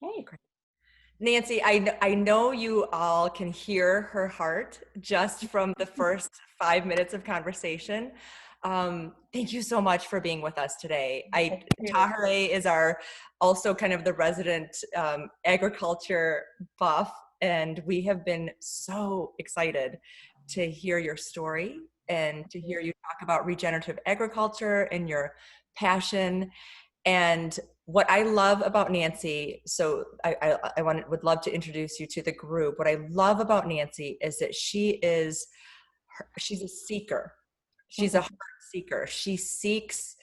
Hey. Nancy, I know you all can hear her heart just from the first 5 minutes of conversation. Thank you so much for being with us today. Thank you. Tahare is our also kind of the resident agriculture buff, and we have been so excited to hear your story and to hear you talk about regenerative agriculture and your passion. And what I love about Nancy, so would love to introduce you to the group. What I love about Nancy is that she's a seeker. She's a Mhm. heart seeker. She seeks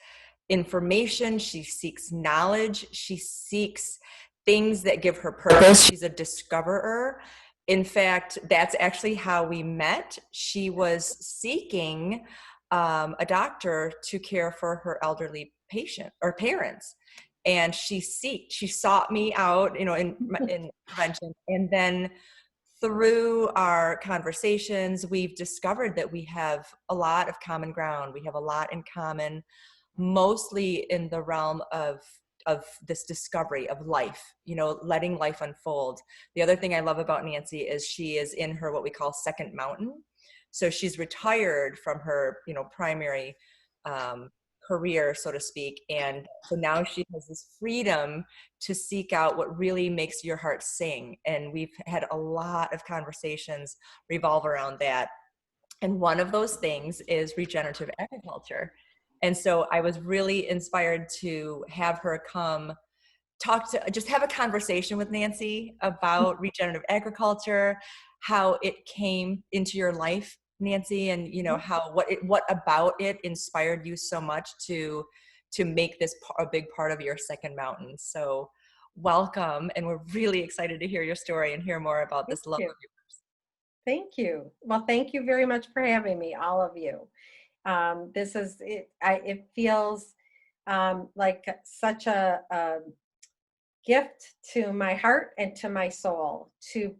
information. She seeks knowledge. She seeks things that give her purpose. She's a discoverer. In fact, that's actually how we met. She was seeking a doctor to care for her elderly patient or parents, and she sought me out, in prevention, and then through our conversations, we've discovered that we have a lot of common ground. We have a lot in common, mostly in the realm of this discovery of life, letting life unfold. The other thing I love about Nancy is she is in her what we call second mountain. So she's retired from her, primary um, career, so to speak, and so now she has this freedom to seek out what really makes your heart sing. And we've had a lot of conversations revolve around that. And one of those things is regenerative agriculture. And so I was really inspired to have her come just have a conversation with Nancy about regenerative agriculture, how it came into your life, Nancy, and what about it inspired you so much to make this a big part of your second mountain. So welcome, and we're really excited to hear your story and hear more about Thank this love you. of Thank you. Well, thank you very much for having me, all of you. This is it. It feels like such a gift to my heart and to my soul to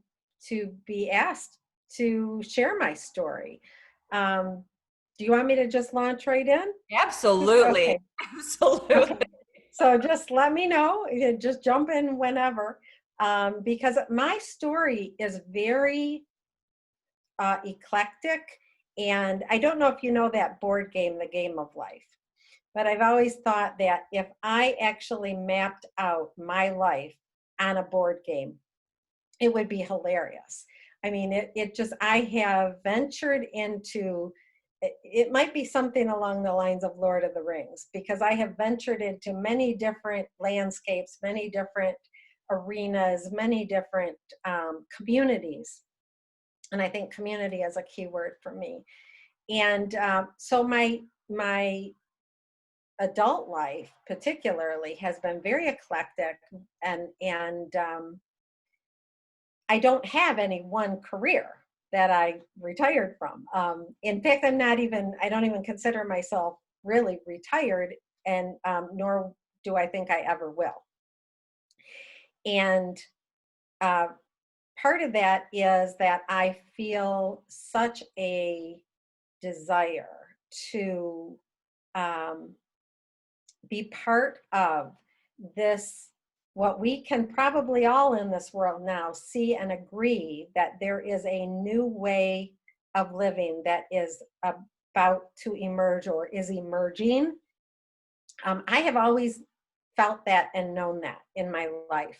be asked to share my story. Um, do you want me to just launch right in? yours. Absolutely. Okay. Absolutely. Okay. So just let me know. Just jump in whenever, because my story is very eclectic. And I don't know if you know that board game, The Game of Life, but I've always thought that if I actually mapped out my life on a board game, it would be hilarious. I mean, it just, I have ventured into, it might be something along the lines of Lord of the Rings, because I have ventured into many different landscapes, many different arenas, many different communities. And I think community is a key word for me. And so my adult life particularly has been very eclectic, and I don't have any one career that I retired from. In fact, I don't even consider myself really retired, and nor do I think I ever will. And uh, part of that is that I feel such a desire to um, be part of this, what we can probably all in this world now see and agree that there is a new way of living that is about to emerge or is emerging. I have always felt that and known that in my life.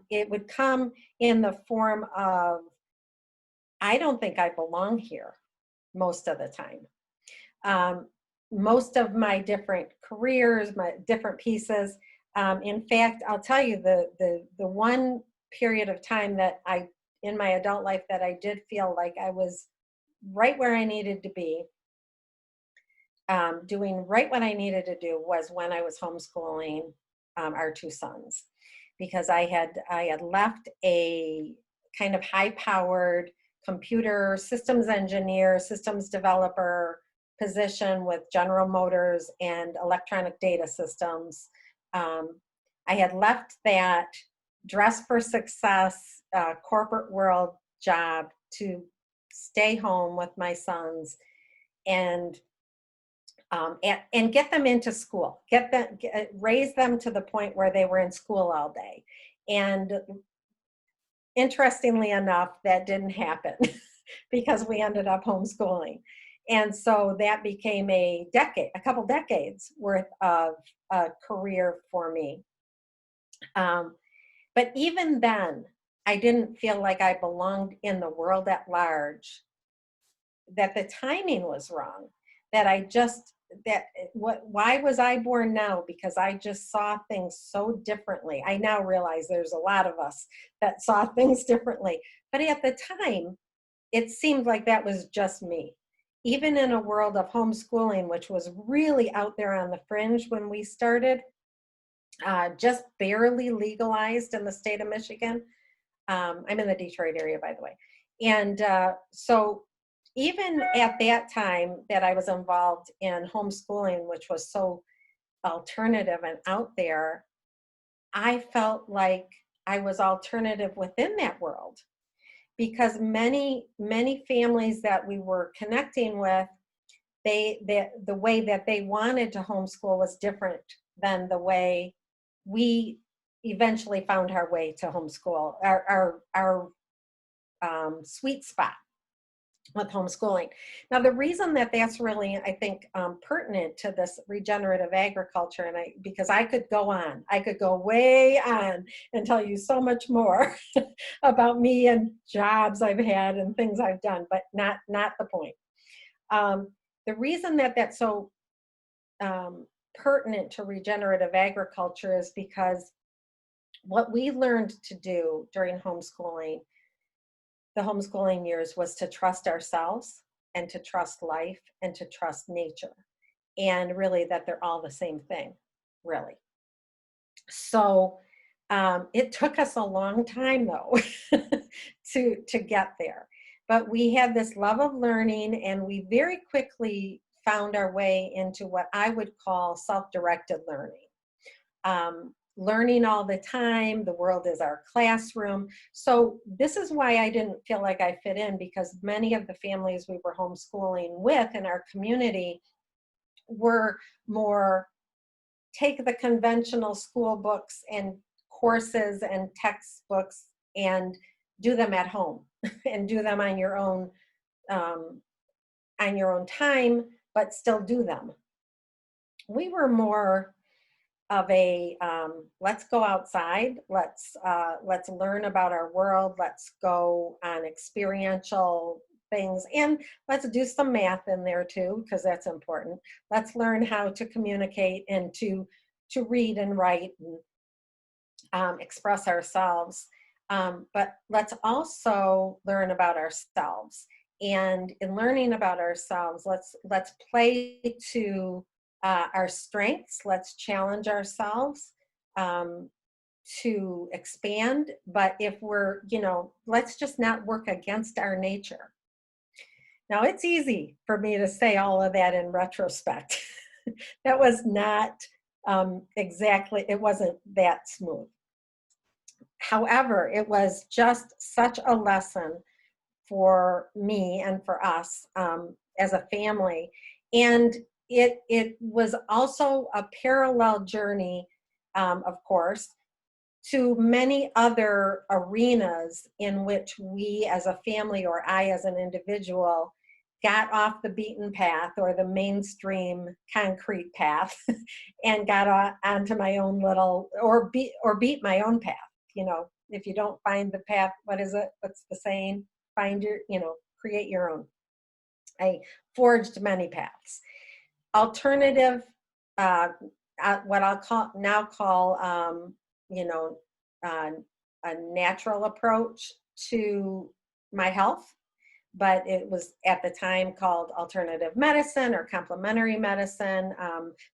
It would come in the form of, I don't think I belong here most of the time. Um, Most of my different careers, my different pieces. In fact, I'll tell you the one period of time that in my adult life that I did feel like I was right where I needed to be, doing right what I needed to do, was when I was homeschooling our two sons, because I had left a kind of high powered computer systems engineer, systems developer position with General Motors and electronic data systems. I had left that dress for success corporate world job to stay home with my sons and and get them into school, raise them to the point where they were in school all day. And interestingly enough, that didn't happen because we ended up homeschooling. And so that became a couple decades worth of a career for me. But even then, I didn't feel like I belonged in the world at large, that the timing was wrong, that why was I born now? Because I just saw things so differently. I now realize there's a lot of us that saw things differently. But at the time, it seemed like that was just me. Even in a world of homeschooling, which was really out there on the fringe when we started, just barely legalized in the state of Michigan. I'm in the Detroit area, by the way. And so even at that time that I was involved in homeschooling, which was so alternative and out there, I felt like I was alternative within that world, because many families that we were connecting with, the way that they wanted to homeschool was different than the way we eventually found our way to homeschool, our sweet spot with homeschooling. Now, the reason that that's really, I think, pertinent to this regenerative agriculture, and because I could go way on and tell you so much more about me and jobs I've had and things I've done, but not the point. The reason that that's so pertinent to regenerative agriculture is because what we learned to do during homeschooling, the homeschooling years, was to trust ourselves and to trust life and to trust nature. And really that they're all the same thing, really. So it took us a long time though to get there. But we had this love of learning, and we very quickly found our way into what I would call self-directed learning. Learning all the time, the world is our classroom. So this is why I didn't feel like I fit in, because many of the families we were homeschooling with in our community were more take the conventional school books and courses and textbooks and do them at home and do them on your own time, but still do them. We were more of a let's go outside, let's learn about our world, let's go on experiential things, and let's do some math in there too, because that's important. Let's learn how to communicate and to read and write and express ourselves, but let's also learn about ourselves. And in learning about ourselves, let's play to our strengths. Let's challenge ourselves to expand. But if we're, let's just not work against our nature. Now, it's easy for me to say all of that in retrospect. That was not exactly, it wasn't that smooth. However, it was just such a lesson for me and for us as a family. And it was also a parallel journey, of course, to many other arenas in which we as a family, or I as an individual, got off the beaten path or the mainstream concrete path and got onto my own little, or beat my own path. If you don't find the path, what's the saying? Create your own. I forged many paths. Alternative, what I'll call a natural approach to my health, but it was at the time called alternative medicine or complementary medicine.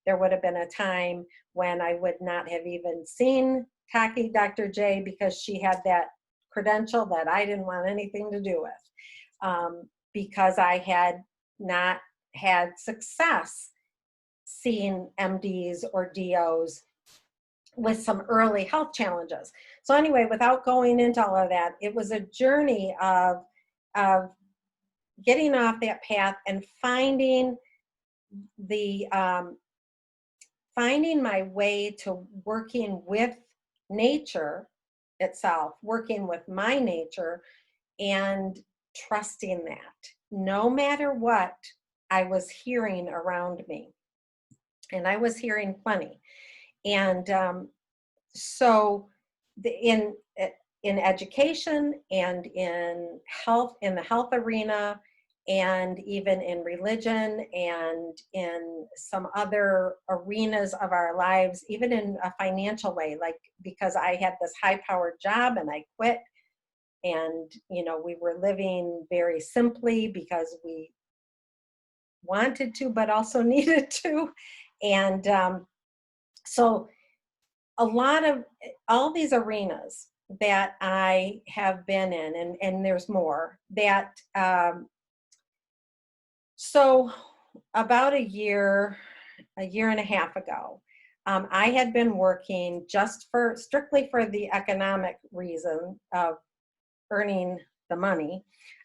There would have been a time when I would not have even seen Taki Dr. J, because she had that credential that I didn't want anything to do with, because I had not had success seeing MDs or DOs with some early health challenges. So anyway, without going into all of that, it was a journey of getting off that path and finding my way to working with nature itself, working with my nature and trusting that no matter what I was hearing around me. And I was hearing plenty. And so in education and in health, in the health arena, and even in religion and in some other arenas of our lives, even in a financial way, like because I had this high powered job and I quit, and we were living very simply because we wanted to but also needed to. And so a lot of all these arenas that I have been in, and there's more that so about a year and a half ago, I had been working just for strictly for the economic reason of earning the money.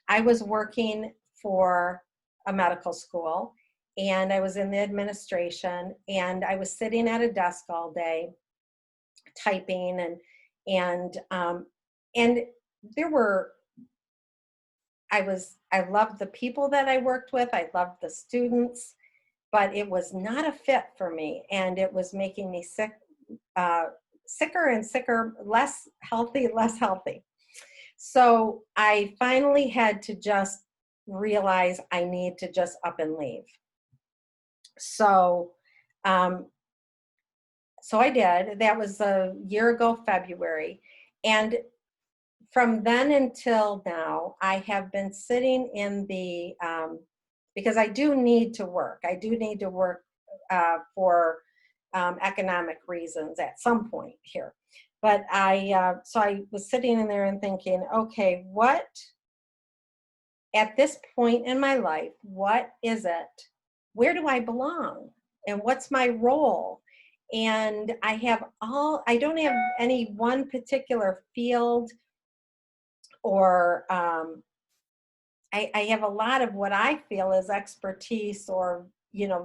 I was working for a medical school, and I was in the administration, and I was sitting at a desk all day typing, and there were I loved the people that I worked with. I loved the students, but it was not a fit for me, and it was making me sick, sicker and sicker, less healthy. So I finally had to just realize I need to just up and leave. So, so I did. That was a year ago, February. And from then until now, I have been sitting in the, because I do need to work. I do need to work for economic reasons at some point here. But so I was sitting in there and thinking, okay, at this point in my life, what is it? Where do I belong? And what's my role? And I don't have any one particular field, or I have a lot of what I feel is expertise or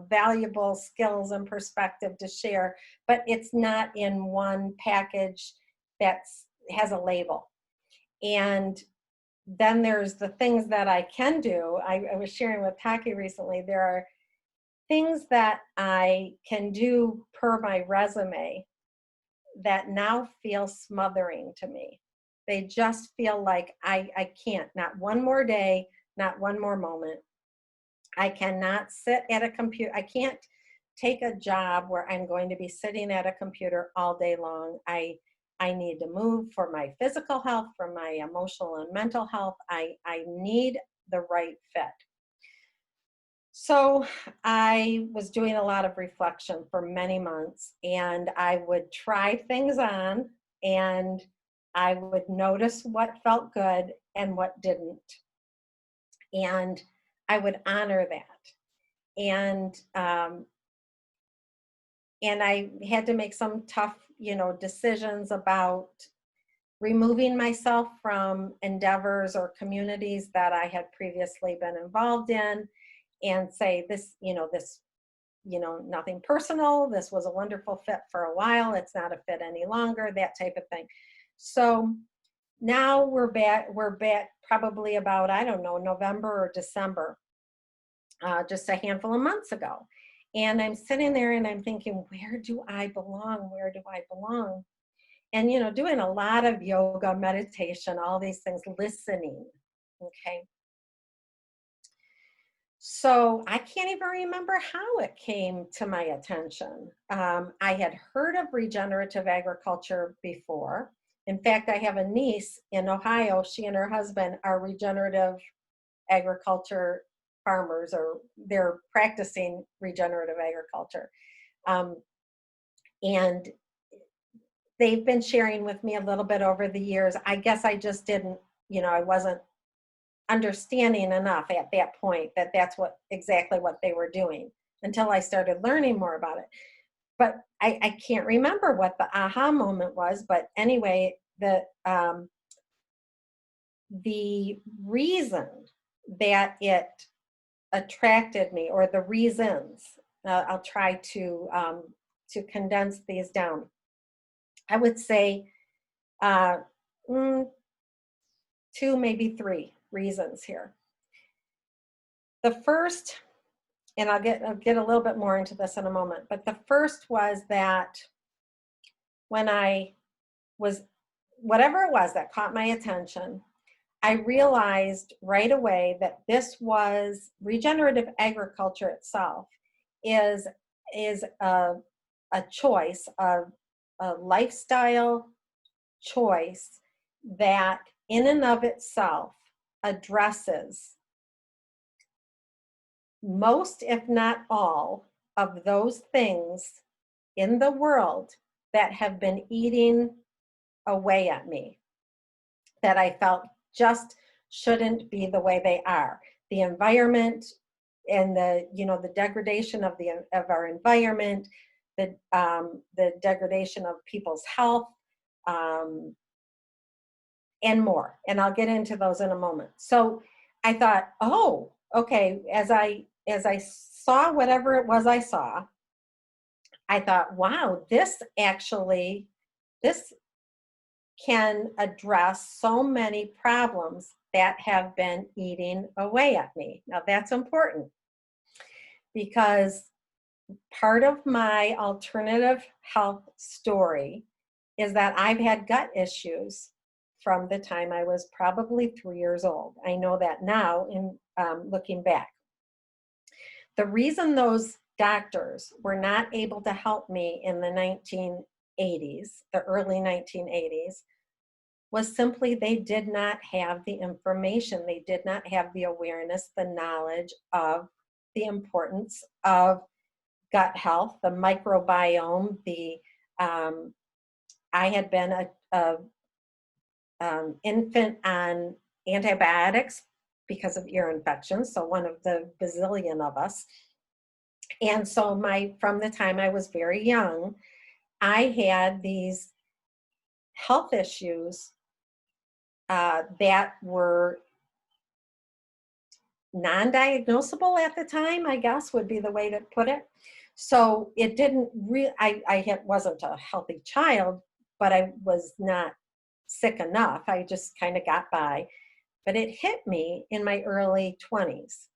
valuable skills and perspective to share, but it's not in one package that has a label. And then there's the things that I can do. I was sharing with Taki recently, there are things that I can do per my resume that now feel smothering to me. They just feel like I can't, not one more day, not one more moment. I cannot sit at a computer. I can't take a job where I'm going to be sitting at a computer all day long. I need to move for my physical health, for my emotional and mental health. I need the right fit. So I was doing a lot of reflection for many months, and I would try things on, and I would notice what felt good and what didn't. And I would honor that. And I had to make some tough, decisions about removing myself from endeavors or communities that I had previously been involved in, and say nothing personal. This was a wonderful fit for a while. It's not a fit any longer, that type of thing. So now we're back probably about, I don't know, November or December, just a handful of months ago. And I'm sitting there and I'm thinking, where do I belong? Where do I belong? And, doing a lot of yoga, meditation, all these things, listening. Okay. So I can't even remember how it came to my attention. I had heard of regenerative agriculture before. In fact, I have a niece in Ohio. She and her husband are regenerative agriculture farmers, or they're practicing regenerative agriculture. And they've been sharing with me a little bit over the years. I guess I just didn't, I wasn't understanding enough at that point that that's exactly what they were doing until I started learning more about it. But I can't remember what the aha moment was. But anyway, the reason that it attracted me, or the reasons, I'll try to condense these down. I would say mm, two, maybe three reasons here. The first, and I'll get a little bit more into this in a moment, but the first was that when I was, whatever it was that caught my attention, I realized right away that this was regenerative agriculture itself is a choice, a lifestyle choice that in and of itself addresses most, if not all, of those things in the world that have been eating away at me, that I felt just shouldn't be the way they are. The environment and the degradation of our environment, the degradation of people's health, and more. And I'll get into those in a moment. So I thought, oh, okay, as I saw whatever it was I saw, I thought, wow, this can address so many problems that have been eating away at me. Now that's important because part of my alternative health story is that I've had gut issues from the time I was probably 3 years old. I know that now in looking back. The reason those doctors were not able to help me in the 1980s, the early 1980s, was simply they did not have the information. They did not have the awareness, the knowledge of the importance of gut health, the microbiome, I had been a infant on antibiotics because of ear infections, so one of the bazillion of us. And so from the time I was very young, I had these health issues that were non-diagnosable at the time, I guess would be the way to put it. So it didn't really, wasn't a healthy child, but I was not sick enough. I just kind of got by. But it hit me in my early 20s.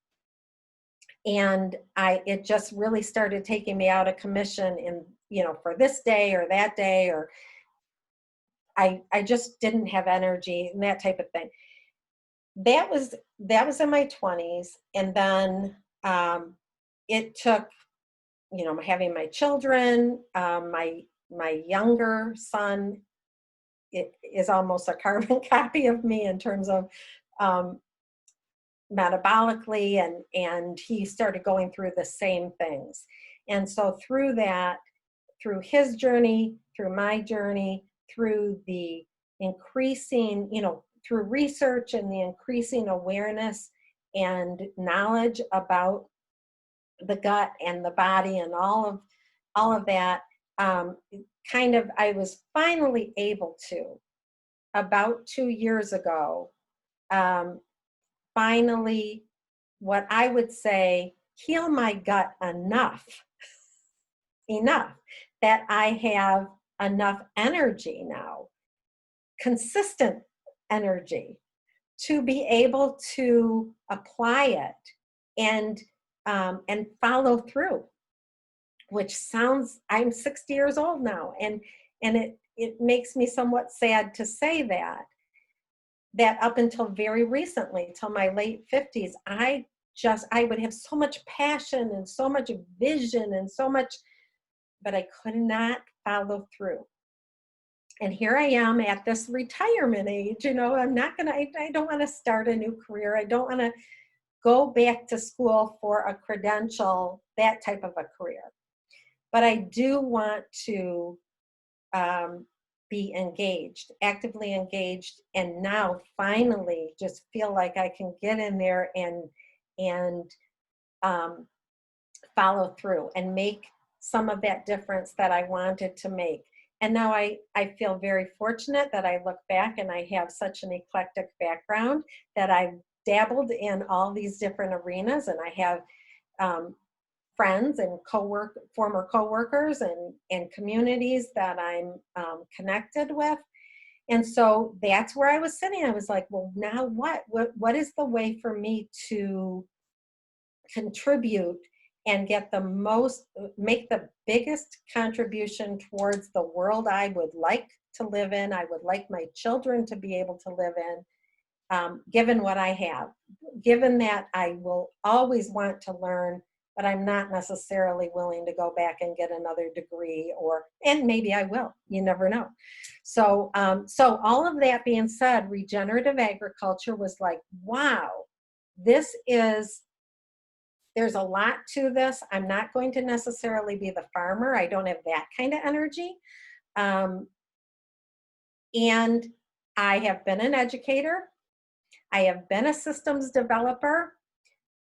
And it just really started taking me out of commission for this day or that day, or I just didn't have energy and that type of thing. That was in my 20s. And then it took, having my children, my younger son, it is almost a carbon copy of me in terms of metabolically, and he started going through the same things. And so through his journey, through my journey, through the increasing, through research and the increasing awareness and knowledge about the gut and the body and all of that, I was finally able to, about 2 years ago, finally, what I would say, heal my gut enough that I have enough energy now, consistent energy, to be able to apply it and follow through. Which sounds, I'm 60 years old now, and it makes me somewhat sad to say that up until very recently, till my late 50s, I would have so much passion and so much vision and so much, but I could not follow through. And here I am at this retirement age, I don't want to start a new career. I don't want to go back to school for a credential, that type of a career. But I do want to be engaged, actively engaged, and now finally just feel like I can get in there and follow through and make some of that difference that I wanted to make. And now I feel very fortunate that I look back and I have such an eclectic background that I've dabbled in all these different arenas, and I have friends and former coworkers and communities that I'm connected with. And so that's where I was sitting. I was like, well, now what? What is the way for me to contribute and get the most, make the biggest contribution towards the world I would like to live in, I would like my children to be able to live in, given what I have, given that I will always want to learn, but I'm not necessarily willing to go back and get another degree, and maybe I will, you never know. So, so all of that being said, regenerative agriculture was like, wow, there's a lot to this. I'm not going to necessarily be the farmer. I don't have that kind of energy. And I have been an educator. I have been a systems developer.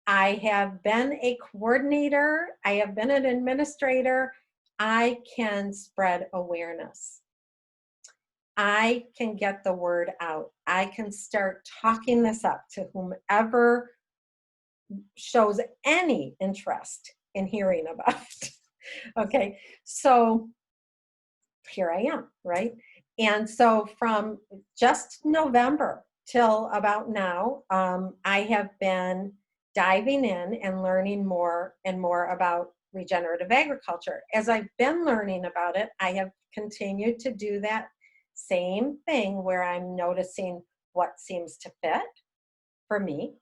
I have been a coordinator. I have been an administrator. I can spread awareness. I can get the word out. I can start talking this up to whomever shows any interest in hearing about it. Okay, so here I am, right? And so from just November till about now, I have been diving in and learning more and more about regenerative agriculture. As I've been learning about it, I have continued to do that same thing where I'm noticing what seems to fit for me,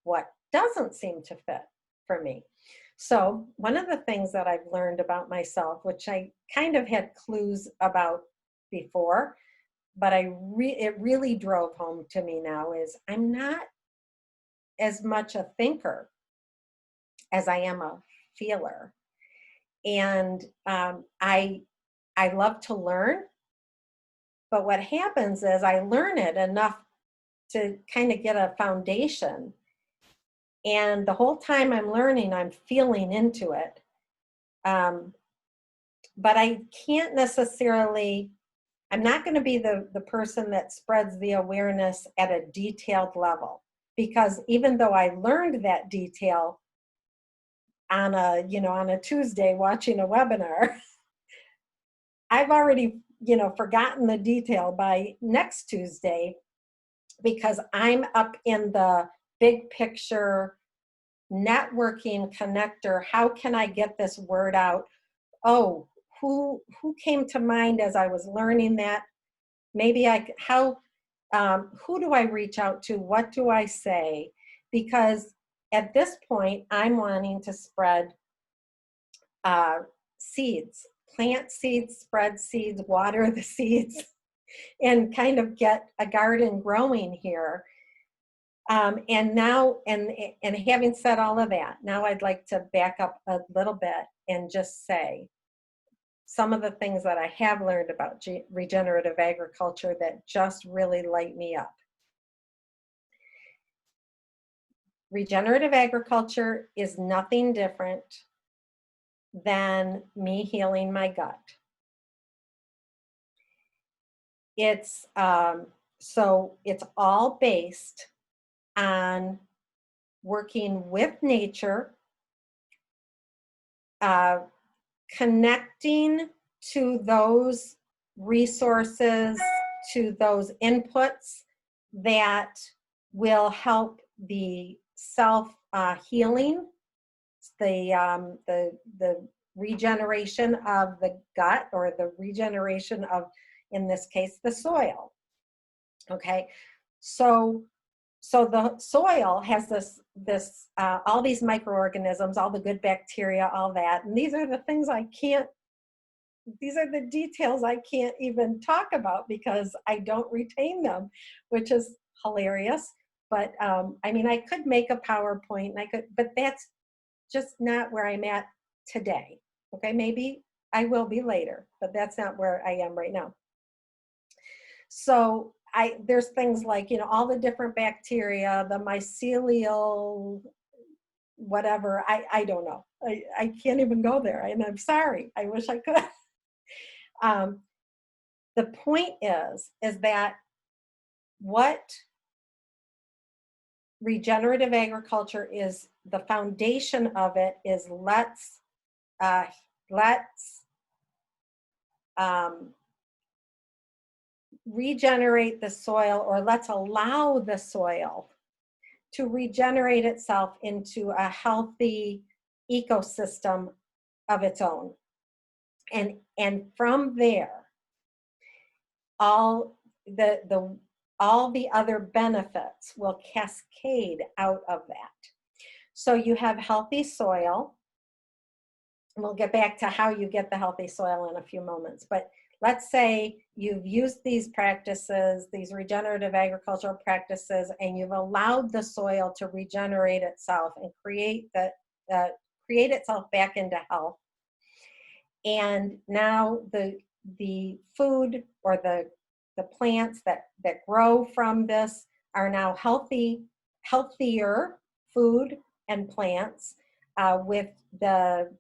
what doesn't seem to fit for me. So one of the things that I've learned about myself, which I kind of had clues about before, but it really drove home to me now, is I'm not as much a thinker as I am a feeler. And I love to learn, but what happens is I learn it enough to kind of get a foundation. And the whole time I'm learning, I'm feeling into it. But I can't necessarily, I'm not going to be the person that spreads the awareness at a detailed level. Because even though I learned that detail on a Tuesday watching a webinar, I've already, forgotten the detail by next Tuesday, because I'm up in the big picture networking connector. How can I get this word out? Oh, who came to mind as I was learning that? Maybe who do I reach out to? What do I say? Because at this point, I'm wanting to spread seeds, plant seeds, spread seeds, water the seeds, and kind of get a garden growing here. And now, and having said all of that, now I'd like to back up a little bit and just say some of the things that I have learned about regenerative agriculture that just really light me up. Regenerative agriculture is nothing different than me healing my gut. So it's all based on working with nature, connecting to those resources, to those inputs that will help the self-healing, the regeneration of the gut, or the regeneration of, in this case, the soil. Okay, so the soil has this all these microorganisms, all the good bacteria, all that, and these are the things these are the details I can't even talk about because I don't retain them, which is hilarious. But I mean, I could make a PowerPoint, and but that's just not where I'm at today. Okay, maybe I will be later, but that's not where I am right now. So there's things like, all the different bacteria, the mycelial, whatever, I don't know. I can't even go there, and I'm sorry. I wish I could. The point is that what regenerative agriculture is, the foundation of it is let's regenerate the soil, or let's allow the soil to regenerate itself into a healthy ecosystem of its own. And from there, all the other benefits will cascade out of that. So you have healthy soil, and we'll get back to how you get the healthy soil in a few moments. But let's say you've used these practices, these regenerative agricultural practices, and you've allowed the soil to regenerate itself and create itself back into health. And now the food, or the plants that grow from this, are now healthier food and plants, with the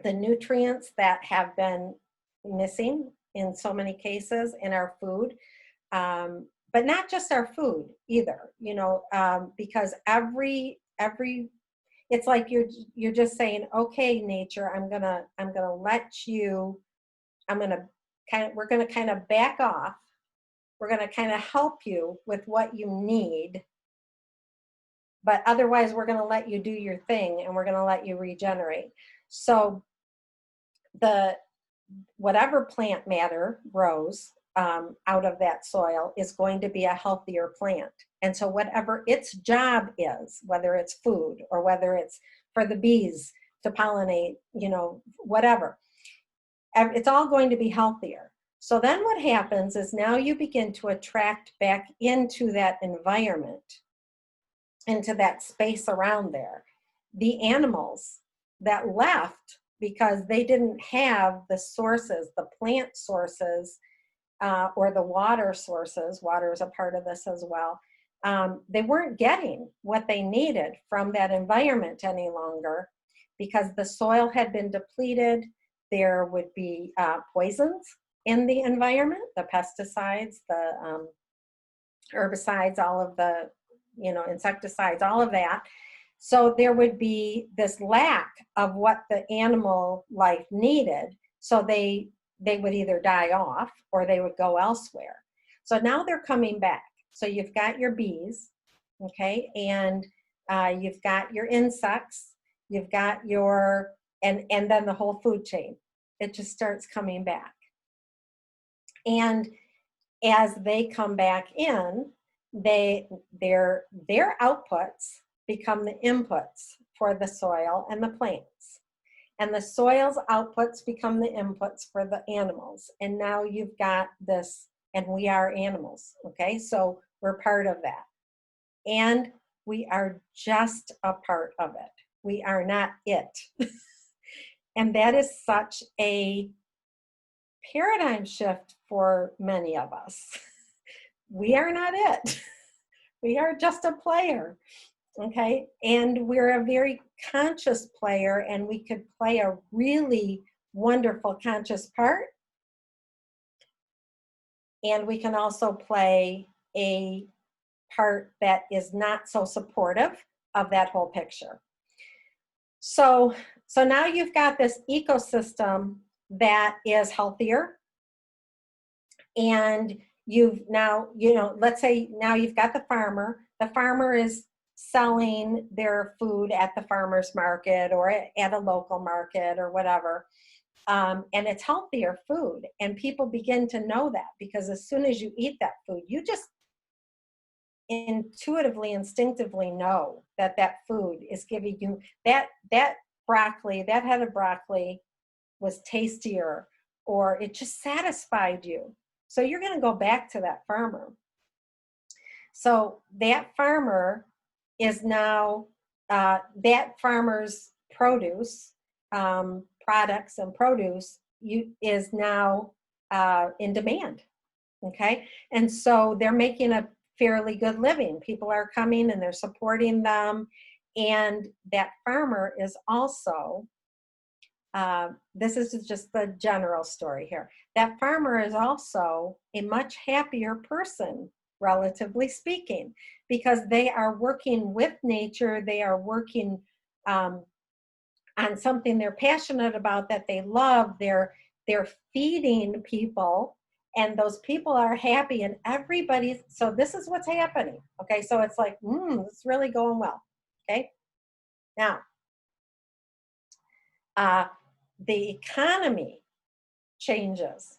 nutrients that have been missing in so many cases in our food, but not just our food either, because every it's like you're just saying, okay, nature, we're gonna kind of back off. We're gonna kind of help you with what you need, but otherwise we're gonna let you do your thing, and we're gonna let you regenerate. So whatever plant matter grows out of that soil is going to be a healthier plant. And so whatever its job is, whether it's food or whether it's for the bees to pollinate, whatever, it's all going to be healthier. So then what happens is now you begin to attract back into that environment, into that space around there, the animals that left because they didn't have the sources, the plant sources, or the water sources. Water is a part of this as well. They weren't getting what they needed from that environment any longer because the soil had been depleted. There would be poisons in the environment, the pesticides, the herbicides, all of the, insecticides, all of that. So there would be this lack of what the animal life needed. So they would either die off or they would go elsewhere. So now they're coming back. So you've got your bees, okay, and you've got your insects, you've got and then the whole food chain. It just starts coming back. And as they come back in, their outputs become the inputs for the soil and the plants. And the soil's outputs become the inputs for the animals. And now you've got this, and we are animals, okay? So we're part of that. And we are just a part of it. We are not it. And that is such a paradigm shift for many of us. We are not it. We are just a player. Okay, and we're a very conscious player, and we could play a really wonderful conscious part. And we can also play a part that is not so supportive of that whole picture. So now you've got this ecosystem that is healthier, and you've now, let's say now you've got the farmer. The farmer is selling their food at the farmer's market or at a local market or whatever. And it's healthier food. And people begin to know that, because as soon as you eat that food, you just intuitively, instinctively know that food is giving you that broccoli, that head of broccoli was tastier, or it just satisfied you. So you're going to go back to that farmer. So that farmer is now, that farmer's produce, products and produce is now in demand, okay? And so they're making a fairly good living. People are coming and they're supporting them. And that farmer is also, this is just the general story here, that farmer is also a much happier person, relatively speaking, because they are working with nature. They are working on something they're passionate about, that they love. They're feeding people and those people are happy, and everybody's, so this is what's happening. Okay, so it's like, it's really going well. Okay, now the economy changes.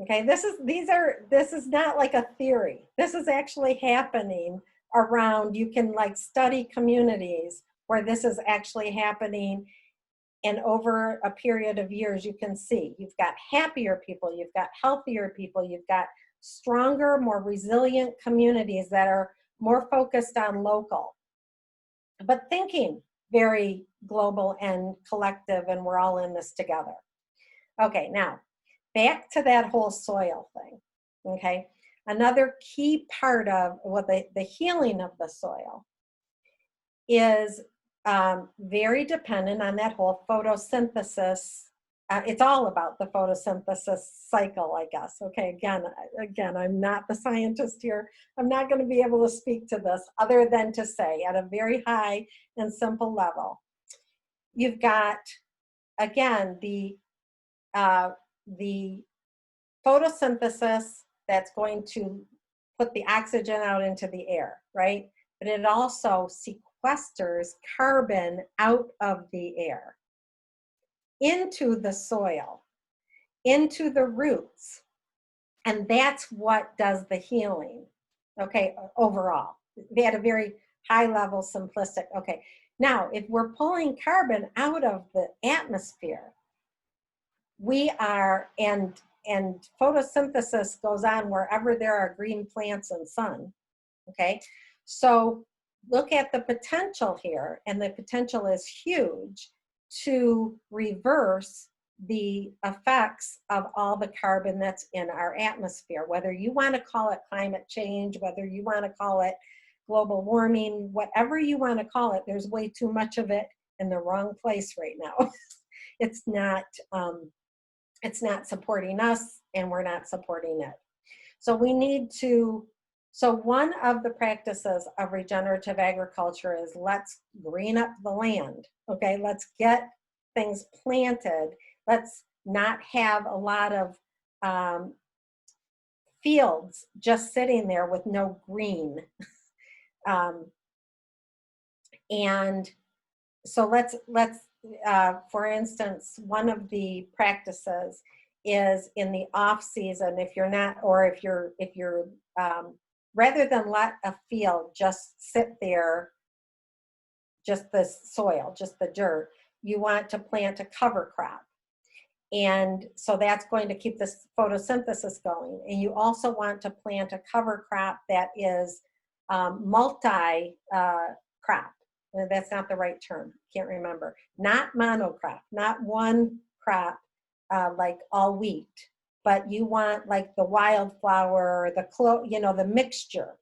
Okay, this is not like a theory. This is actually happening around. You can like study communities where this is actually happening, and over a period of years you can see you've got happier people, you've got healthier people, you've got stronger, more resilient communities that are more focused on local, but thinking very global and collective, and we're all in this together. Okay, now back to that whole soil thing. Okay, another key part of what the healing of the soil is very dependent on that whole photosynthesis. It's all about the photosynthesis cycle, I guess. Okay, again, I'm not the scientist here. I'm not going to be able to speak to this other than to say at a very high and simple level, you've got, again, the photosynthesis that's going to put the oxygen out into the air, right? But it also sequesters carbon out of the air into the soil, into the roots. And that's what does the healing, okay, overall. They had a very high level, simplistic, okay. Now, if we're pulling carbon out of the atmosphere, we are, and photosynthesis goes on wherever there are green plants and sun, okay? So look at the potential here, and the potential is huge to reverse the effects of all the carbon that's in our atmosphere, whether you want to call it climate change, whether you want to call it global warming, whatever you want to call it, there's way too much of it in the wrong place right now. It's not supporting us, and we're not supporting it. So we need to, so one of the practices of regenerative agriculture is let's green up the land, okay? Let's get things planted. Let's not have a lot of fields just sitting there with no green. And so let's for instance, one of the practices is in the off season, if you're not, or if you're rather than let a field just sit there, just the soil, just the dirt, you want to plant a cover crop. And so that's going to keep this photosynthesis going. And you also want to plant a cover crop that is multi crop. That's not the right term. Can't remember. Not monocrop, not one crop like all wheat, but you want like the wildflower, the mixture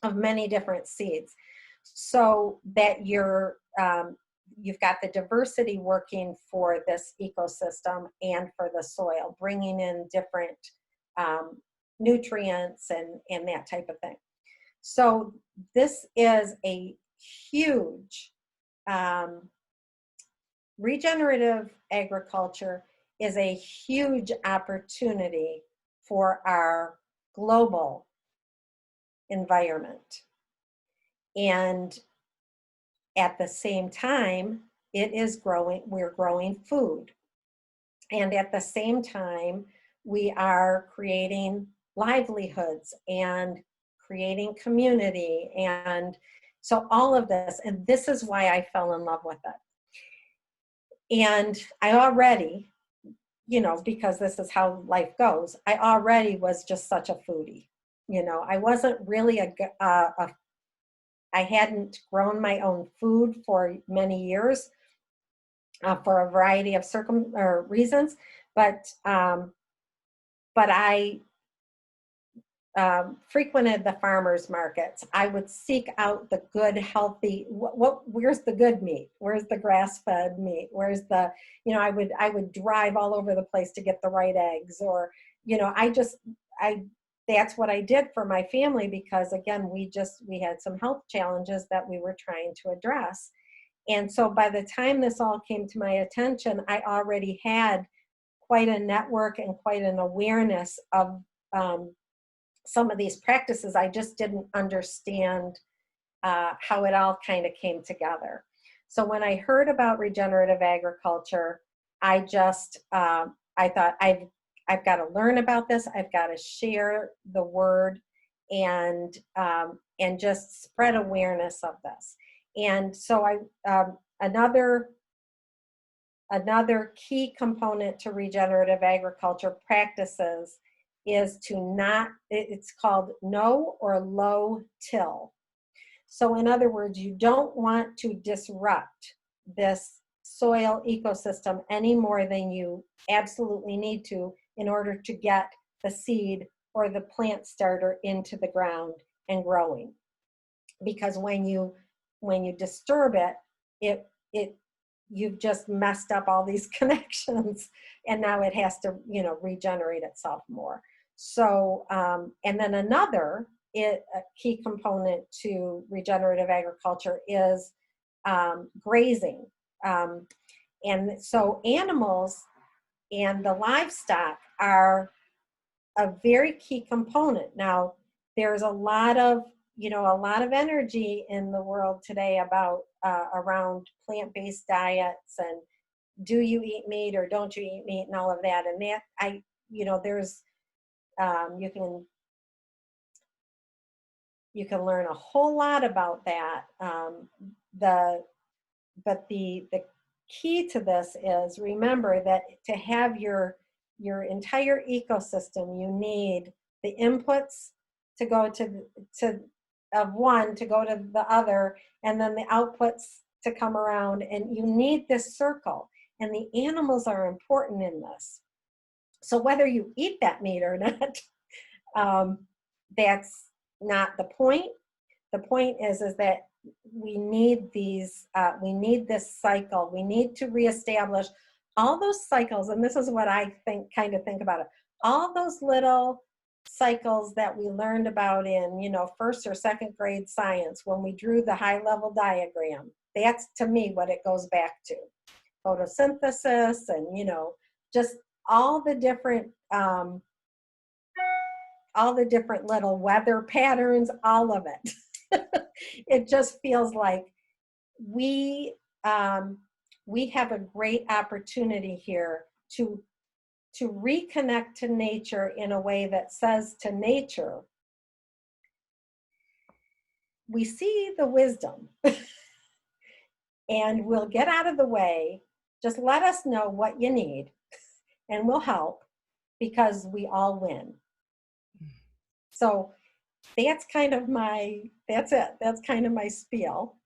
of many different seeds, so that you've got the diversity working for this ecosystem and for the soil, bringing in different nutrients and that type of thing. So this is a huge, regenerative agriculture is a huge opportunity for our global environment. And at the same time, it is growing, we're growing food. And at the same time, we are creating livelihoods and creating community. And so all of this, and this is why I fell in love with it. And I already, because this is how life goes, I already was just such a foodie. I wasn't really I hadn't grown my own food for many years for a variety of reasons, but I frequented the farmers markets. I would seek out the good, healthy. Where's the good meat? Where's the grass-fed meat? Where's the, I would drive all over the place to get the right eggs, or, that's what I did for my family, because again, we had some health challenges that we were trying to address. And so by the time this all came to my attention, I already had quite a network and quite an awareness of some of these practices. I just didn't understand how it all kind of came together. So when I heard about regenerative agriculture, I just I thought I've got to learn about this. I've got to share the word and just spread awareness of this. And so another key component to regenerative agriculture practices is to not, it's called no or low till. So in other words, you don't want to disrupt this soil ecosystem any more than you absolutely need to in order to get the seed or the plant starter into the ground and growing. Because when you disturb it, you've just messed up all these connections, and now it has to, regenerate itself more. So, and then a key component to regenerative agriculture is grazing. And so animals and the livestock are a very key component. Now, there's a lot of energy in the world today about around plant-based diets and do you eat meat or don't you eat meat and all of that. And that there's you can learn a whole lot about that. But the key to this is remember that to have your entire ecosystem, you need the inputs to go to one to go to the other, and then the outputs to come around, and you need this circle. And the animals are important in this. So whether you eat that meat or not, that's not the point. The point is that we need we need this cycle. We need to reestablish all those cycles. And this is what I kind of think about it. All those little cycles that we learned about in, first or second grade science, when we drew the high level diagram, that's to me what it goes back to. Photosynthesis and, just all the different little weather patterns, all of it. It just feels like we have a great opportunity here to reconnect to nature in a way that says to nature, we see the wisdom and we'll get out of the way. Just let us know what you need and we'll help, because we all win. So that's kind of that's kind of my spiel.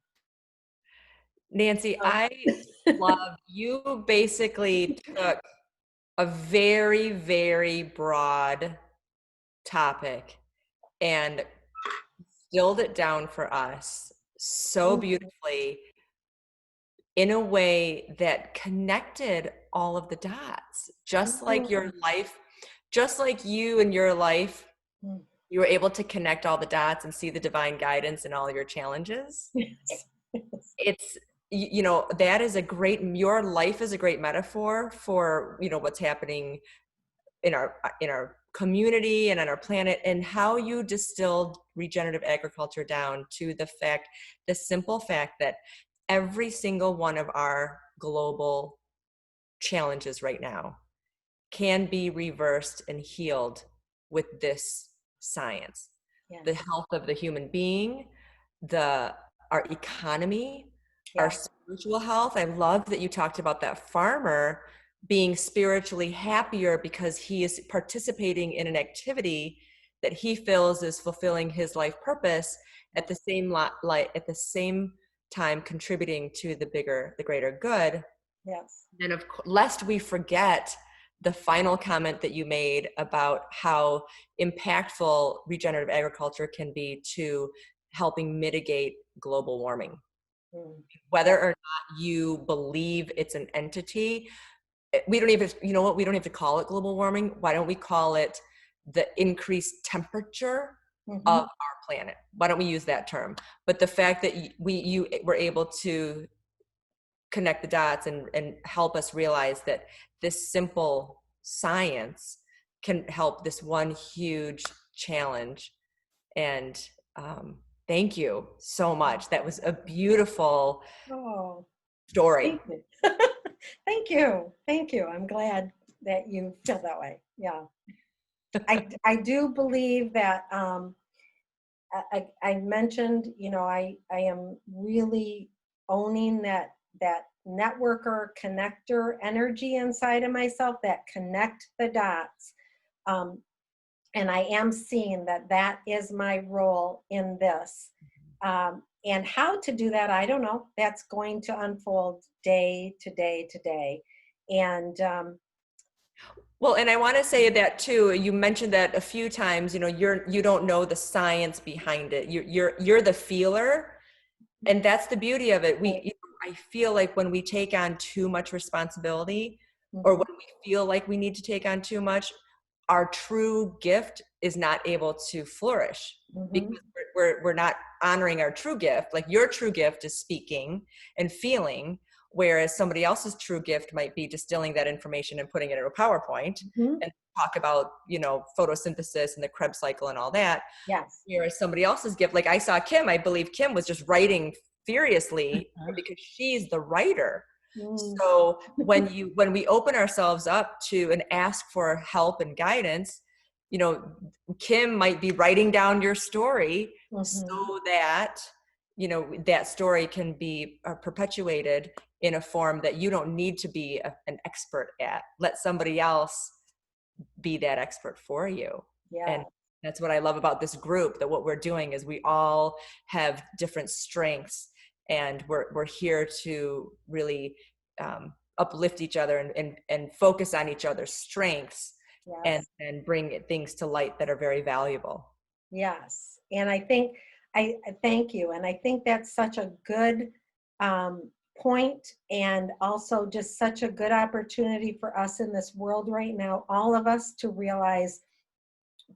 Nancy, I love you basically took a very, very broad topic and distilled it down for us so beautifully in a way that connected all of the dots, just like your life, just like you and your life, you were able to connect all the dots and see the divine guidance in all your challenges. It's, that is your life is a great metaphor for, what's happening in our community and on our planet, and how you distilled regenerative agriculture down to the simple fact that every single one of our global challenges right now can be reversed and healed with this science. Yeah. The health of the human being, our economy, yeah. Our spiritual health. I love that you talked about that farmer being spiritually happier because he is participating in an activity that he feels is fulfilling his life purpose, at the same time contributing to the greater good. Yes. And lest we forget the final comment that you made about how impactful regenerative agriculture can be to helping mitigate global warming. Whether or not you believe it's an entity, we don't even, we don't have to call it global warming. Why don't we call it the increased temperature of our planet? Why don't we use that term? But the fact that you were able to connect the dots and help us realize that this simple science can help this one huge challenge. And thank you so much. That was a beautiful Oh, story. thank you. Thank you. Thank you. I'm glad that you feel that way. Yeah. I do believe that I mentioned, I am really owning that networker connector energy inside of myself, that connect the dots. And I am seeing that that is my role in this. And how to do that, I don't know. That's going to unfold day to day to day. And Well, and I want to say that too. You mentioned that a few times. You don't know the science behind it. You're the feeler, and that's the beauty of it. I feel like when we take on too much responsibility, or when we feel like we need to take on too much, our true gift is not able to flourish, because we're not honoring our true gift. Like, your true gift is speaking and feeling, whereas somebody else's true gift might be distilling that information and putting it in a PowerPoint and talk about, photosynthesis and the Krebs cycle and all that. yes. Whereas somebody else's gift, like I saw Kim, I believe Kim was just writing furiously because she's the writer. So when we open ourselves up to and ask for help and guidance, Kim might be writing down your story so that, that story can be perpetuated in a form that you don't need to be an expert at. Let somebody else be that expert for you. Yeah. And that's what I love about this group, that what we're doing is we all have different strengths, and we're here to really uplift each other and focus on each other's strengths, Yes. and bring things to light that are very valuable. Yes. And I think, I thank you. And I think that's such a good point, and also just such a good opportunity for us in this world right now, all of us, to realize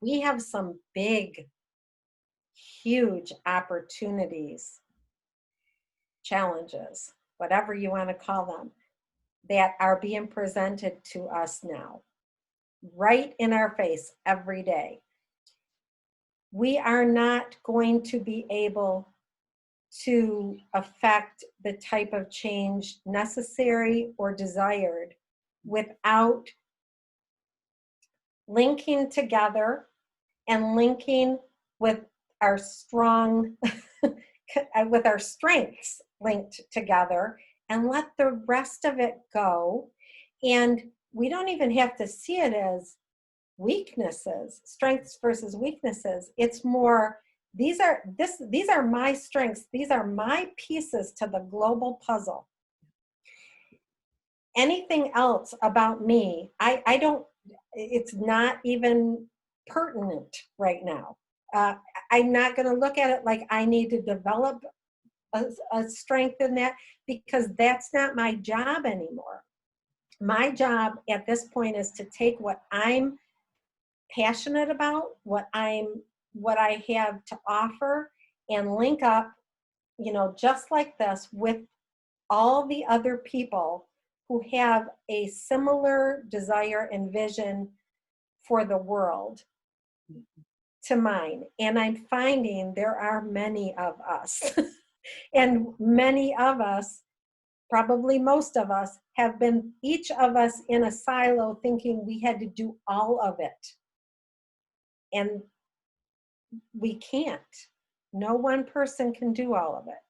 we have some big, huge opportunities, challenges, whatever you want to call them, that are being presented to us now, right in our face every day. We are not going to be able to affect the type of change necessary or desired without linking together and linking with our strong, with our strengths linked together, and let the rest of it go. And we don't even have to see it as weaknesses, strengths versus weaknesses. It's more, these are my strengths. These are my pieces to the global puzzle. Anything else about me, I don't, it's not even pertinent right now. I'm not going to look at it like I need to develop a strength in that, because that's not my job anymore. My job at this point is to take what I'm passionate about, what I have to offer, and link up, just like this, with all the other people who have a similar desire and vision for the world to mine. And I'm finding there are many of us. And many of us, probably most of us, have been, each of us, in a silo, thinking we had to do all of it. And we can't. No one person can do all of it.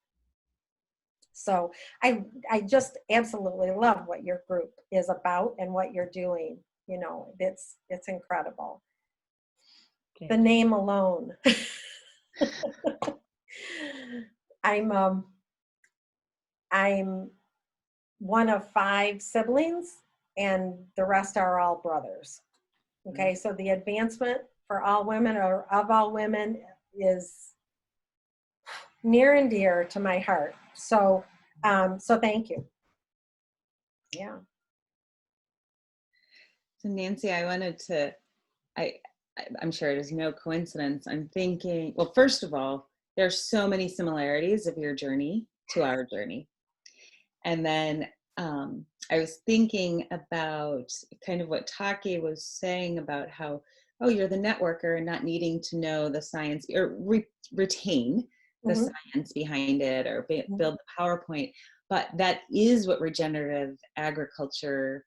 So I just absolutely love what your group is about and what you're doing. It's incredible. The name alone. I'm one of 5 siblings, and the rest are all brothers. Okay, so the advancement for all women, or of all women, is near and dear to my heart. So thank you. Yeah. So Nancy, I'm sure it is no coincidence. I'm thinking, well, first of all, there's so many similarities of your journey to our journey. And then I was thinking about kind of what Taki was saying about how, oh, you're the networker and not needing to know the science or retain the Mhm. science behind it or Mhm. build the PowerPoint. But that is what regenerative agriculture,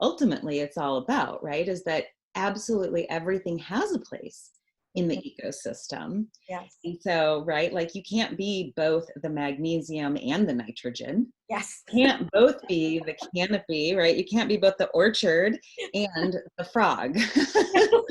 ultimately it's all about, right? Is that absolutely everything has a place in the Mhm. ecosystem. Yes. And so, right, like you can't be both the magnesium and the nitrogen. Yes. Can't both be the canopy, right? You can't be both the orchard and the frog. I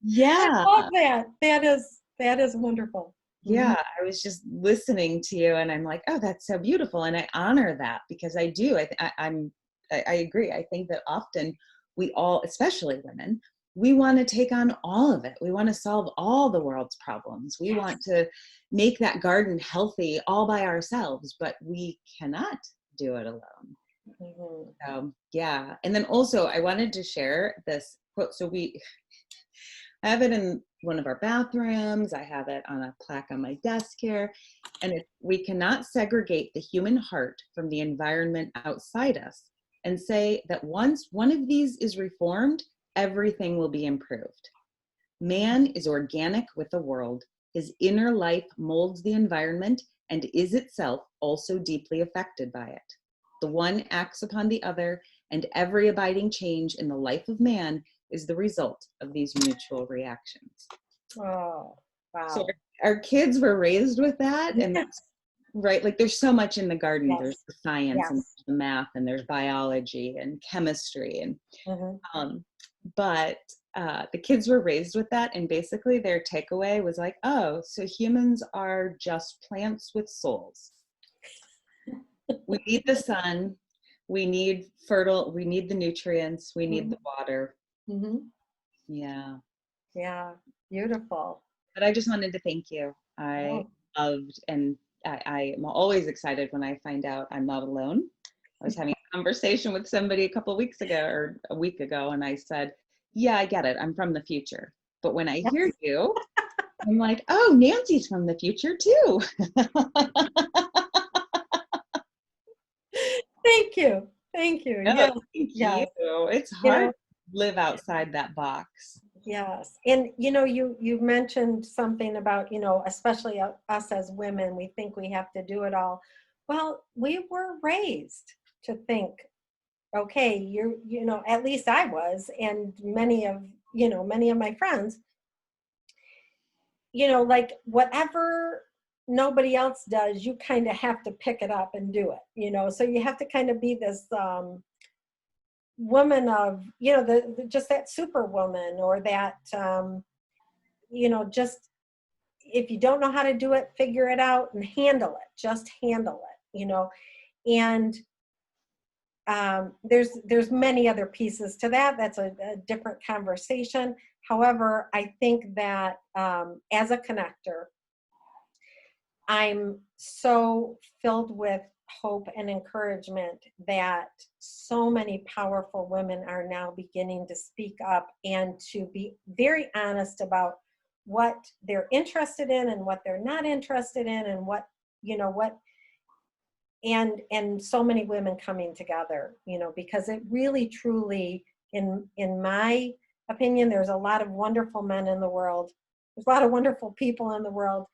Yeah. love that. That is wonderful. Yeah. Mhm. I was just listening to you and I'm like, oh, that's so beautiful. And I honor that because I do. I agree. I think that often we all, especially women, we want to take on all of it. We want to solve all the world's problems. We Yes. want to make that garden healthy all by ourselves, but we cannot do it alone. Mhm. Yeah. And then also I wanted to share this quote. So I have it in one of our bathrooms. I have it on a plaque on my desk here. And we cannot segregate the human heart from the environment outside us and say that once one of these is reformed, everything will be improved. Man is organic with the world. His inner life molds the environment and is itself also deeply affected by it. The one acts upon the other, and every abiding change in the life of man is the result of these mutual reactions. Oh, So wow. our kids were raised with that, and Yes. that's right. Like there's so much in the garden. There's Yes. the science and Yes. the math, and there's biology and chemistry, and Mhm. um, but the kids were raised with that, and basically their takeaway was like, oh, so humans are just plants with souls. We need the sun, we need the nutrients, we need Mhm. the water. Mhm. Yeah. Yeah. Beautiful. But I just wanted to thank you. I Oh. loved, and I am always excited when I find out I'm not alone. I was having a conversation with somebody a couple of weeks ago or a week ago, and I said, yeah, I get it. I'm from the future. But when I hear you, I'm like, oh, Nancy's from the future too. Thank you. Thank you. Oh, Yes. thank you. Yes. It's You hard know, to live outside that box. yes. And you mentioned something about, especially us as women, we think we have to do it all. Well, we were raised to think, okay, at least I was, and many of my friends, like whatever nobody else does, you kind of have to pick it up and do it. So you have to kind of be this woman of, just that superwoman, or that, just, if you don't know how to do it, figure it out and handle it. Just handle it. And there's many other pieces to that. That's a different conversation. However, I think that as a connector, I'm so filled with hope and encouragement that so many powerful women are now beginning to speak up and to be very honest about what they're interested in and what they're not interested in, and what and so many women coming together, because it really truly, in my opinion, there's a lot of wonderful men in the world. There's a lot of wonderful people in the world.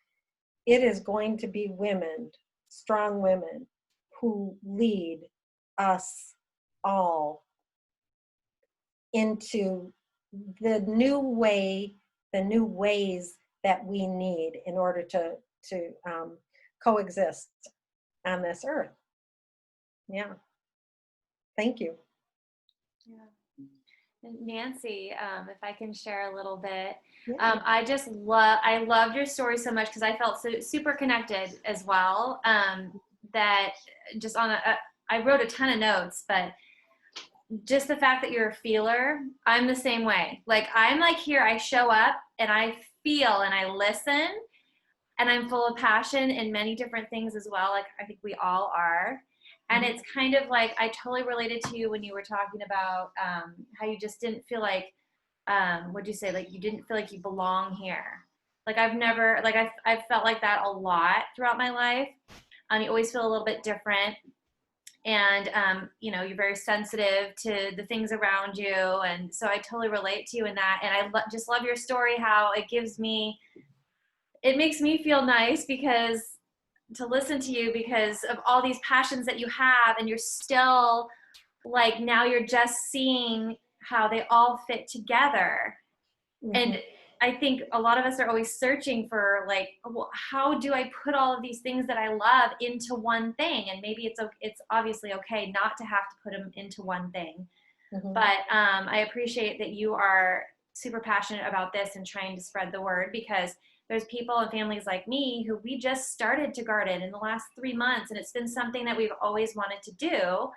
It is going to be women, strong women, who lead us all into the new ways that we need in order to coexist on this earth. Yeah. Thank you. Yeah. And Nancy, if I can share a little bit, Yeah. I loved your story so much because I felt super connected as well. That just I wrote a ton of notes, but just the fact that you're a feeler, I'm the same way. Like I'm like here, I show up and I feel and I listen, and I'm full of passion in many different things as well. Like I think we all are. And it's kind of like I totally related to you when you were talking about how you just didn't feel like, what'd you say? Like you didn't feel like you belong here. Like I've felt like that a lot throughout my life. You always feel a little bit different. and you're very sensitive to the things around you, and so I totally relate to you in that. And I just love your story, how it makes me feel nice because to listen to you, because of all these passions that you have, and you're still like, now you're just seeing how they all fit together. Mhm. And I think a lot of us are always searching for like, well, how do I put all of these things that I love into one thing? And maybe it's obviously okay not to have to put them into one thing. Mhm. But I appreciate that you are super passionate about this and trying to spread the word, because there's people and families like me who we just started to garden in the last 3 months, and it's been something that we've always wanted to do,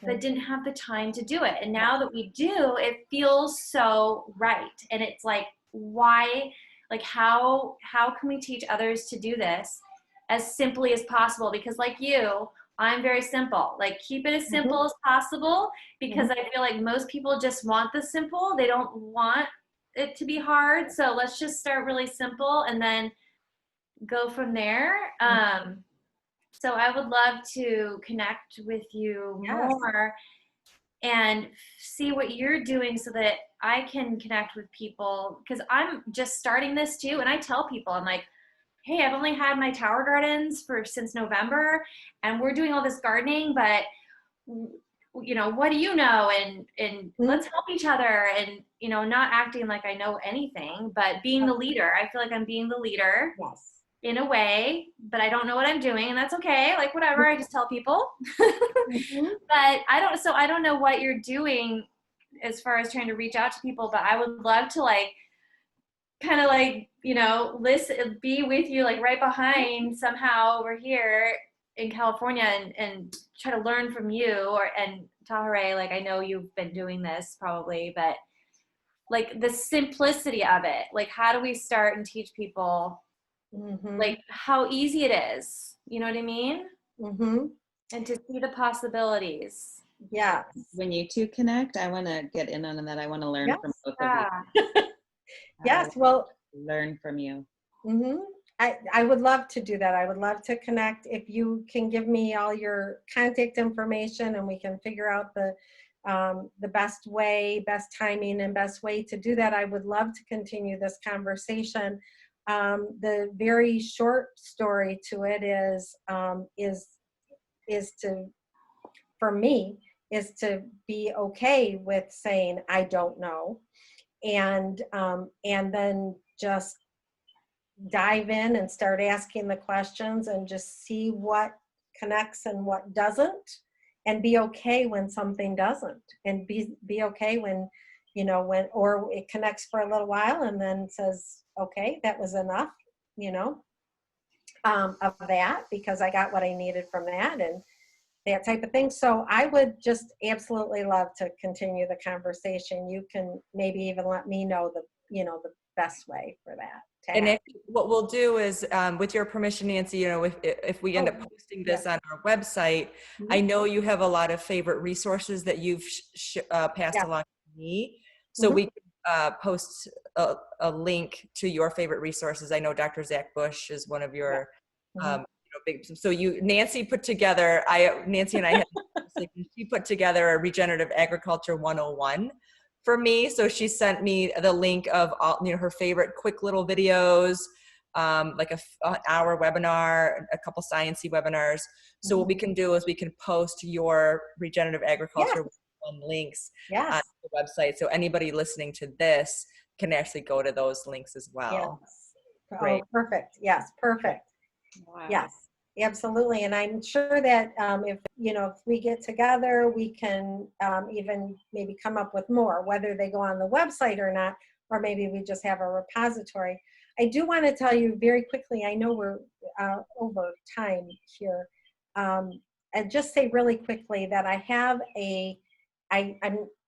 but didn't have the time to do it. And now that we do, it feels so right. And it's like, why, like how can we teach others to do this as simply as possible? Because like you, I'm very simple. Like, keep it as simple as possible, because I feel like most people just want the simple. They don't want it to be hard. So let's just start really simple and then go from there. So I would love to connect with you more and see what you're doing so that I can connect with people, because I'm just starting this too. And I tell people, I'm like, hey, I've only had my tower gardens since November, and we're doing all this gardening, but what do you know? And let's help each other, and not acting like I know anything, but being the leader. I feel like I'm being the leader. Yes. In a way, but I don't know what I'm doing, and that's okay. Like, whatever, I just tell people. But I don't know what you're doing as far as trying to reach out to people, but I would love to kind of listen, be with you, like right behind somehow over here in California, and try to learn from you, and Tahare, like, I know you've been doing this probably, but like the simplicity of it, like how do we start and teach people like how easy it is, you know what I mean? And to see the possibilities. Yeah. When you two connect, I want to get in on that. I want to learn from both of you. Yes. Well, learn from you. I would love to do that. I would love to connect. If you can give me all your contact information, and we can figure out the best way, best timing, and best way to do that, I would love to continue this conversation. The very short story to it is to, for me, is to be okay with saying I don't know, and then just dive in and start asking the questions and just see what connects and what doesn't, and be okay when something doesn't, and be okay when or it connects for a little while and then says, okay, that was enough, of that, because I got what I needed from that, and that type of thing. So I would just absolutely love to continue the conversation. You can maybe even let me know the best way for that. And what we'll do is, with your permission, Nancy, if we end up posting this on our website, I know you have a lot of favorite resources that you've passed along to me. So we can post a link to your favorite resources. I know Dr. Zach Bush is one of your big. So Nancy put together. Nancy and I had she put together a Regenerative Agriculture 101 for me. So she sent me the link of all her favorite quick little videos, like an hour webinar, a couple sciencey webinars. So what we can do is we can post your Regenerative Agriculture 101 links on the website, so anybody listening to this can actually go to those links as well. Great. Oh, perfect. Yes, perfect. Wow. Yes, absolutely. And I'm sure that if we get together, we can even maybe come up with more, whether they go on the website or not, or maybe we just have a repository. I do want to tell you very quickly, I know we're over time here, and just say really quickly that I have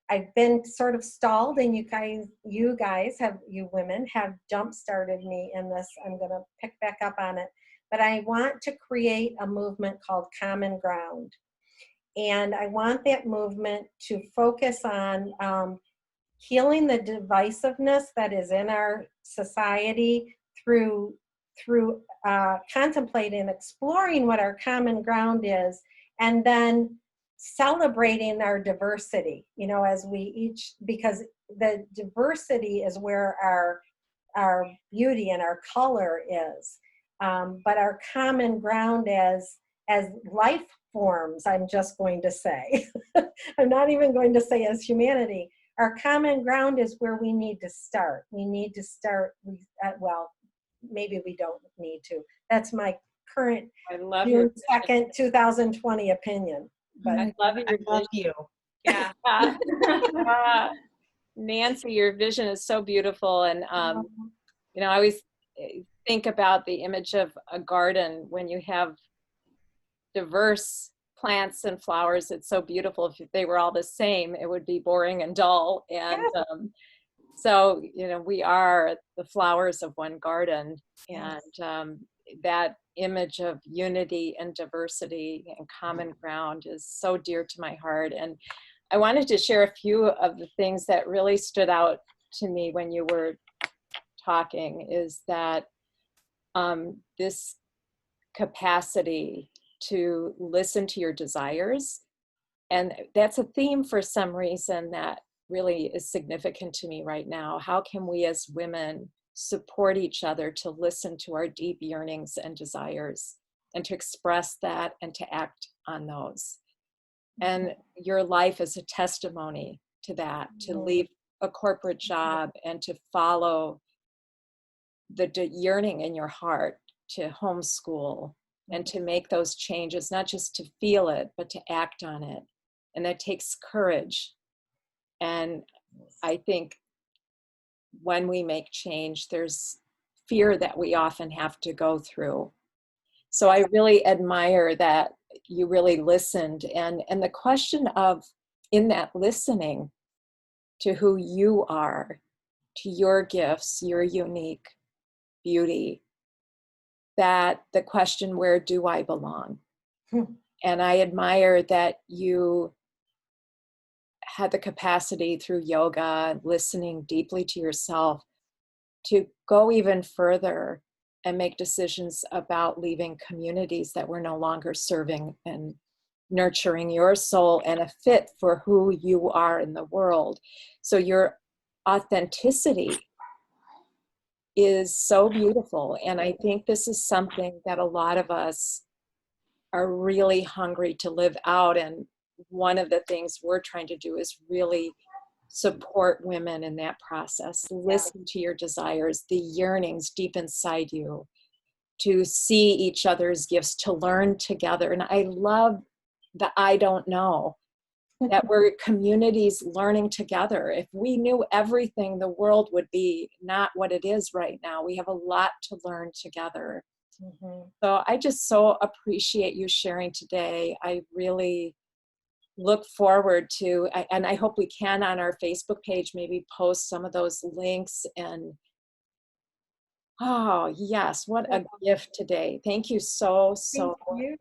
I've been sort of stalled, and you women have jump-started me in this. I'm going to pick back up on it. But I want to create a movement called Common Ground. And I want that movement to focus on healing the divisiveness that is in our society through contemplating, exploring what our common ground is, and then celebrating our diversity, you know, as we each, because the diversity is where our beauty and our color is. But our common ground as life forms, I'm just going to say, I'm not even going to say as humanity, our common ground is where we need to start. We need to start, well, maybe we don't need to. That's my current I love June your 2nd, 2020 opinion. But I love your I love vision. you. Yeah. Nancy, your vision is so beautiful. And, you know, I always think about the image of a garden when you have diverse plants and flowers. It's so beautiful. If they were all the same, it would be boring and dull. And so, you know, we are the flowers of one garden. And that image of unity and diversity and common ground is so dear to my heart. And I wanted to share a few of the things that really stood out to me when you were talking, is that this capacity to listen to your desires. And that's a theme for some reason that really is significant to me right now. How can we as women support each other to listen to our deep yearnings and desires and to express that and to act on those? And your life is a testimony to that, to leave a corporate job and to follow the yearning in your heart to homeschool and to make those changes, not just to feel it, but to act on it. And that takes courage. And I think when we make change, there's fear that we often have to go through. So I really admire that you really listened. And the question of, in that listening to who you are, to your gifts, your unique beauty, that the question, where do I belong? And I admire that you had the capacity through yoga, listening deeply to yourself, to go even further and make decisions about leaving communities that were no longer serving and nurturing your soul and a fit for who you are in the world. So your authenticity is so beautiful. And I think this is something that a lot of us are really hungry to live out. And one of the things we're trying to do is really support women in that process. Listen to your desires, the yearnings deep inside you, to see each other's gifts, to learn together. And I love the I don't know, that we're communities learning together. If we knew everything, the world would be not what it is right now. We have a lot to learn together. So I just so appreciate you sharing today. I really look forward to, and I hope we can on our Facebook page maybe post some of those links. And oh yes, what a gift today. Thank you so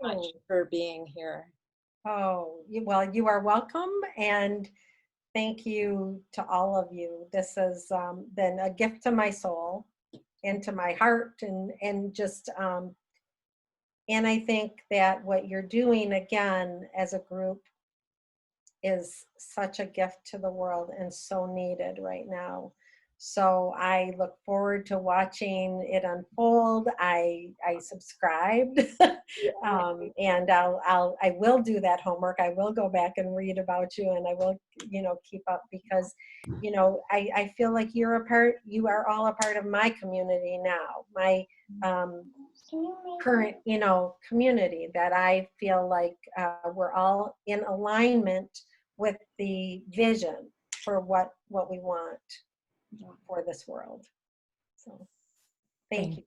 much for being here. Oh, well, you are welcome. And thank you to all of you. This has been a gift to my soul and to my heart, and just, and I think that what you're doing again as a group is such a gift to the world and so needed right now. So I look forward to watching it unfold. I subscribed, and I will do that homework. I will go back and read about you, and I will, you know, keep up, because, you know, I feel like you are all a part of my community now, my current, you know, community, that I feel like we're all in alignment with the vision for what we want for this world. So thank you.